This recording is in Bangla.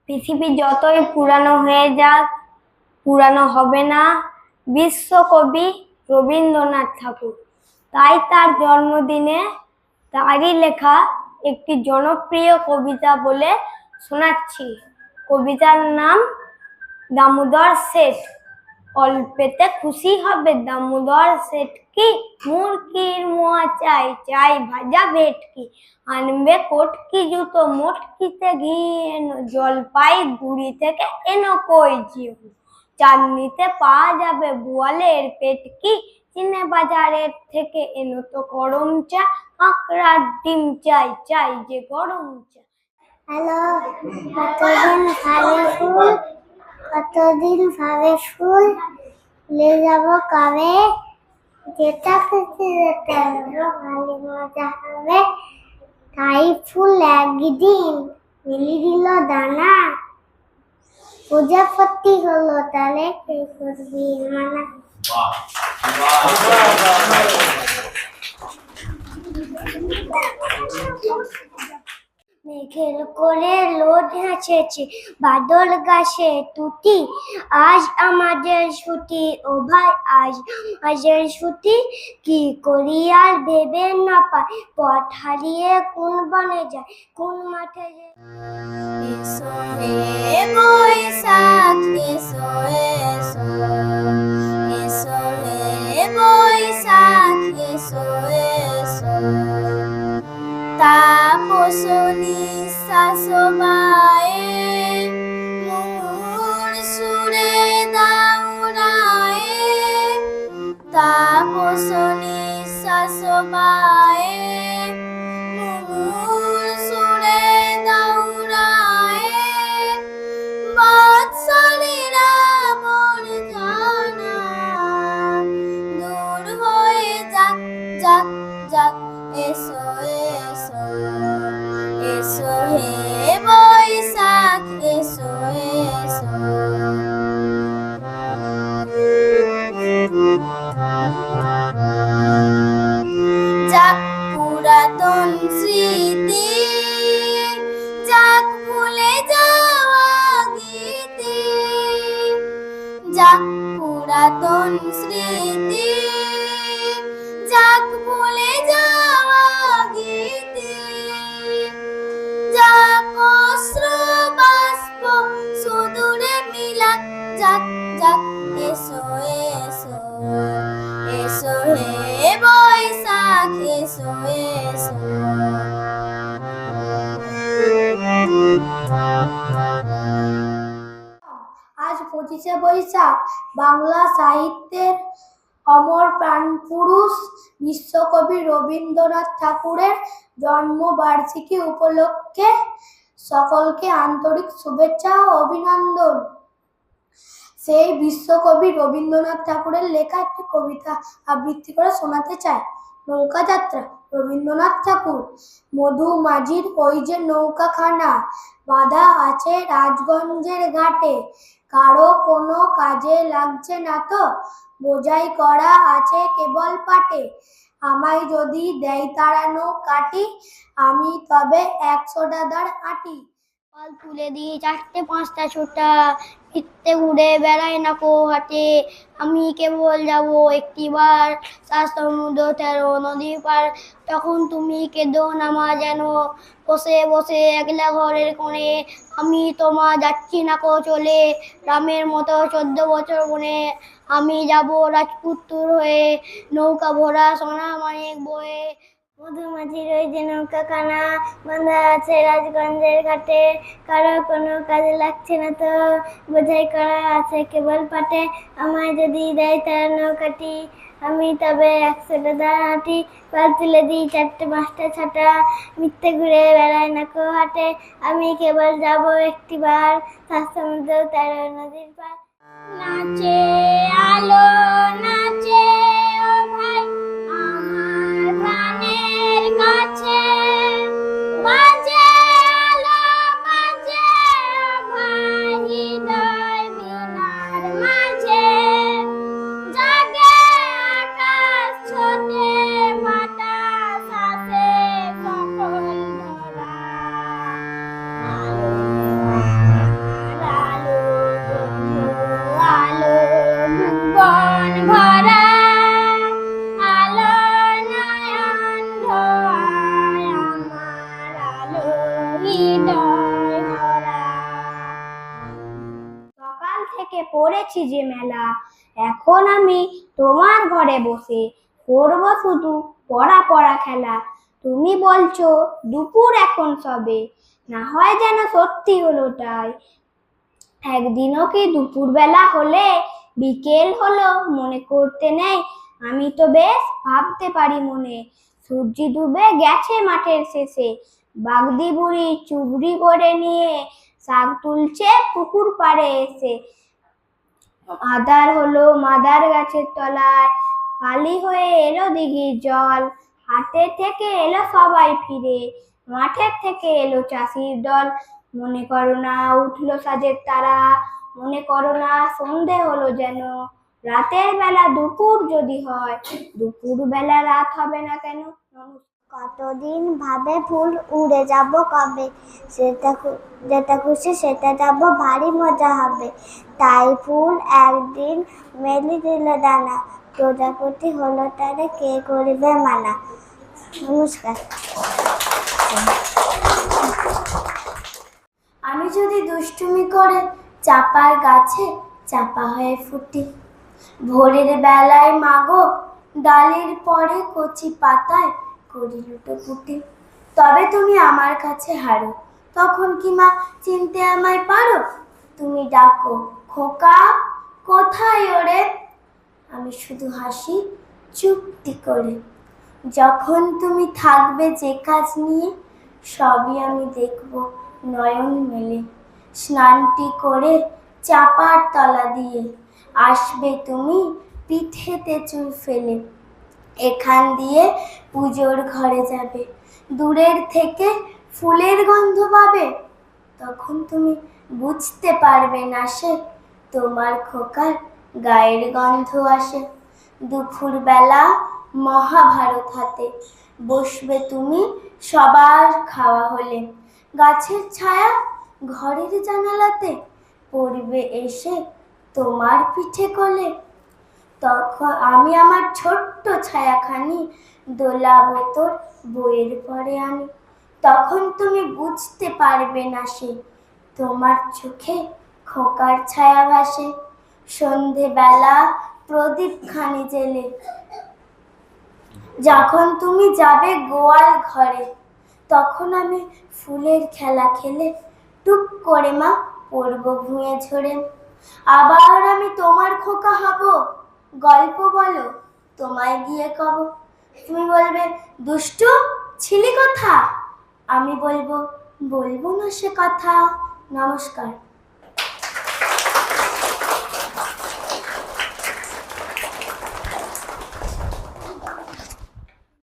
পৃথিবী যতই পুরানো হয়ে যাক, পুরানো হবে না বিশ্বকবি রবীন্দ্রনাথ ঠাকুর। তাই তার জন্মদিনে তারই লেখা একটি জনপ্রিয় কবিতা বলে শোনাচ্ছি। কবিতার নাম দামোদর শেঠ। অল্পেতে খুশি হবে দামোদর শেঠ কি, মুরগির মোয়া চাই চাই ভাজা ভেটকি, আনবে কোটকি জুতো মোটকিতে ঘি এনো, জলপাইগুড়ি থেকে এনো কই জিও, চাঁদনিতে পাওয়া যাবে বোয়ালের পেটকি, চিনে বাজারের থেকে এনো তো গরম চা, কাঁকড়ার ডিম চাই চাই যে গরম চা। হ্যালো, কতদিন ভাবে ফুল লে যাব কবে, যেটা খুশি যেতে ভালো মজা হবে, তাই ফুল একদিন মিলি দিল দানা, প্রজাপতি হলো তাহলে কে করবি মানা। মেঘের করে লোড হেঁচেছে বাদল গাছে তুতি, আজ আমাদের ছুটি ও ভাই আজ আমাদের ছুটি, কি করি আর ভেবে না পাই, পথ হারিয়ে কোন বনে যায় কোন মাঠে যায়। এসো হে বৈশাখ এসো এসো, এসো হে বৈশাখ এসো এসো, তাপসনী শাসবায়ে মুহুর সুরে দাউরায়ে, তাপসনী শাসবায়ে মুহুর সুরে দাউরায়ে, বাৎসলীরা বর্জনা দূর হয়ে যাক যাক যাক, এসো এসো, এসো হে বৈশাখ এসো এসো। যাক পুরাতন স্মৃতি, যাক ভুলে যাওয়া গীতি, যাক পুরাতন স্মৃতি, যাক ভুলে যাওয়া গীতি, যাক অশ্রু বাষ্প সুদূরে মিলাক যাক যাক, এসো এসো, এসো হে বৈশাখ এসো এসো। আজ 25শে বৈশাখ বাংলা সাহিত্যের অমর প্রাণপুরুষ বিশ্বকবি রবীন্দ্রনাথ ঠাকুরের জন্মবার্ষিকী উপলক্ষে সকলকে আন্তরিক শুভেচ্ছা ও অভিনন্দন। সেই বিশ্বকবি রবীন্দ্রনাথ ঠাকুরের লেখা একটি কবিতা আবৃত্তি করে শোনাতে চাই। নৌকা যাত্রা। রবীন্দ্রনাথ ঠাকুর। মধু মাঝির ওই যে নৌকাখানা বাঁধা আছে রাজগঞ্জের ঘাটে, কারো কোনো কাজে লাগছে না তো, বোঝাই করা আছে কেবল পাটে, আমায় যদি দেয় তারা নৌকাটি, আমি তবে 100 দাদার আটি। কল তুলে দিয়ে 4টে 5টা ছোটা, ফিরতে ঘুরে বেড়ায় না কো হাটে, আমি কেবল যাব একটিবার 7 সমুদ্র 13 নদী পার, তখন তুমি কেঁদো না মা যেন, বসে বসে একলা ঘরের কোণে, আমি তোমা যাচ্ছি না কো চলে, রামের মতো 14 বছর বনে, আমি যাব রাজপুত্র হয়ে, নৌকা ভরা সোনা মানিক বয়ে, মধুমাছির ওই যে নৌকাখানা বাঁধা আছে রাজগঞ্জের ঘাটে, কারো কোনো কাজে লাগছে না তো, বোঝাই করা আছে কেবল পাটে, আমায় যদি দেয় তারা নৌকাটি, আমি তবে 100 দাদার হাঁটি, কল তুলে দিই 4টে 5টা ছাটা, মিথ্যে ঘুরে বেড়ায় না কো হাটে, আমি কেবল যাব একটিবার 7 সমুদ্র 13 নদীর পার। নাচে আলো নাচে ও ভাই আমার প্রাণের কাছে, বাজে আলো বাজে ও ভাই হৃদয় বীণার মাঝে, জাগে আকাশ ছোটে বাতাস আসে সকল ধরা, আলো থেকে পড়েছি যে মেলা, এখন আমি তোমার ঘরে বসে করবো শুধু পড়া পড়া খেলা। তুমি বলছো দুপুর এখন সবে, না হয় যেন সত্যি হলো তাই। একদিনও কি দুপুরবেলা হলে বিকেল হলো মনে করতে নেই? আমি তো বেশ ভাবতে পারি মনে, সূর্য ডুবে গেছে মাঠের শেষে, বাগদি বুড়ি চুবড়ি করে নিয়ে শাক তুলছে পুকুর পাড়ে এসে। আধার হলো মাদার গাছের তলায়, খালি হয়ে এলো দিঘির জল, হাটে থেকে এলো সবাই ফিরে, মাঠের থেকে এলো চাষির দল। মনে করো না উঠলো সাজের তারা, মনে করো না সন্ধে হলো যেন, রাতের বেলা দুপুর যদি হয়, দুপুর বেলা রাত হবে না কেন? কতদিন ভাবে ফুল উড়ে যাব কবে, যেটা খুশি সেটা যাব ভারী মজা হবে। তাই ফুল একদিন মেলি দিল ডানা, প্রজাপতি হলো তারে কে করিবে মানা। নমস্কার। আমি যদি দুষ্টুমি করে চাপার গাছে চাপা হয়ে ফুটি, ভোরের বেলায় মাগো ডালের পরে কচি পাতায় করি লুটোপুটি, তবে তুমি আমার কাছে হারো, তখন কি মা চিনতে আমায় পারো? তুমি ডাকো খোকা কোথায় ওরে, আমি শুধু হাসি চুপটি করে। যখন তুমি থাকবে যে কাজ নিয়ে, সবই আমি দেখব নয়ন মেলে। স্নানটি করে চাপার তলা দিয়ে আসবে তুমি পিঠেতে চুল ফেলে, এখান দিয়ে পুজোর ঘরে যাবে, দূরের থেকে ফুলের গন্ধ পাবে, তখন তুমি বুঝতে পারবে না সে তোমার খোকার গায়ের গন্ধ আসে। দুপুরবেলা মহাভারত হাতে বসবে তুমি সবার খাওয়া হলে, গাছের ছায়া ঘরের জানালাতে পড়বে এসে তোমার পিঠে কোলে, তখন আমি আমার ছোট্ট ছায়াখানি দোলাবো তোর বইয়ের পরে আনি, তখন তুমি বুঝতে পারবে না সে তোমার চোখে খোকার ছায়া ভাসে। সন্ধেবেলা প্রদীপ খানি জেলে যখন তুমি যাবে গোয়াল ঘরে, তখন আমি ফুলের খেলা খেলে টুক করে মা পড়ব ভুঁয়ে ঝরে। আবার আমি তোমার খোকা হব, গল্প বলো তোমায় গিয়ে কব, তুমি বলবে দুষ্টু ছিলি কথা, আমি বলবো বলবো না সে কথা। নমস্কার।